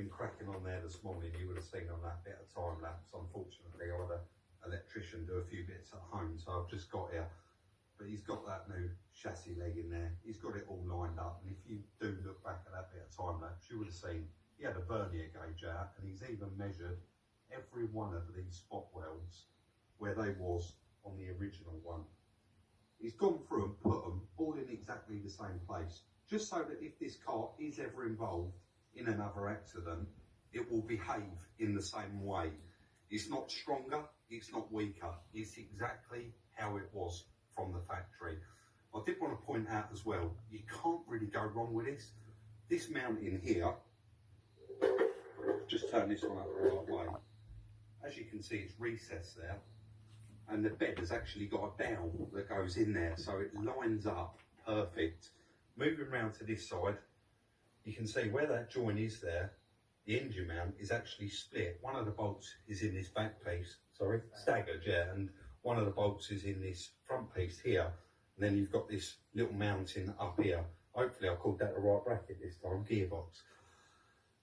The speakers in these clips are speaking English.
been cracking on there this morning, you would have seen on that bit of time lapse. Unfortunately, I had an electrician do a few bits at home, so I've just got here. But he's got that new chassis leg in there. He's got it all lined up. And if you do look back at that bit of time lapse, you would have seen he had a vernier gauge out, and he's even measured every one of these spot welds where they was on the original one. He's gone through and put them all in exactly the same place, just so that if this car is ever involved in another accident, it will behave in the same way. It's not stronger, it's not weaker, it's exactly how it was from the factory. I did want to point out as well, you can't really go wrong with this. This mounting here, just turn this one up the right way. As you can see, it's recessed there, and the bed has actually got a dowel that goes in there, so it lines up perfect. Moving around to this side, you can see where that joint is there, the engine mount is actually split. One of the bolts is in this back piece, staggered, yeah, and one of the bolts is in this front piece here, and then you've got this little mounting up here. Hopefully I called that the right bracket this time, gearbox.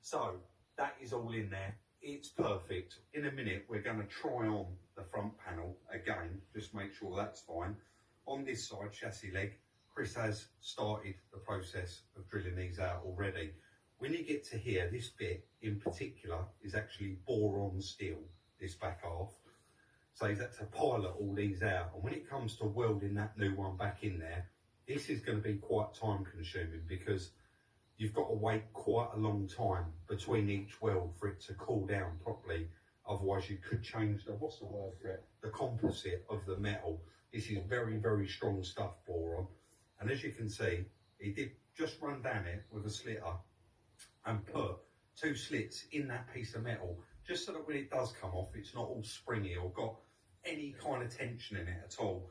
So that is all in there, it's perfect. In a minute we're going to try on the front panel again, just make sure that's fine. On this side, chassis leg, Chris has started the process of drilling these out already. When you get to here, this bit in particular is actually boron steel, this back half. So he's had to pilot all these out. And when it comes to welding that new one back in there, this is going to be quite time consuming because you've got to wait quite a long time between each weld for it to cool down properly. Otherwise you could change the, what's the word for it? The composite of the metal. This is very, very strong stuff, boron. And as you can see, he did just run down it with a slitter and put 2 slits in that piece of metal, just so that when it does come off, it's not all springy or got any kind of tension in it at all.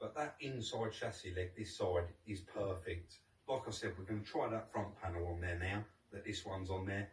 But that inside chassis leg, this side, is perfect. Like I said, we're going to try that front panel on there now, that this one's on there.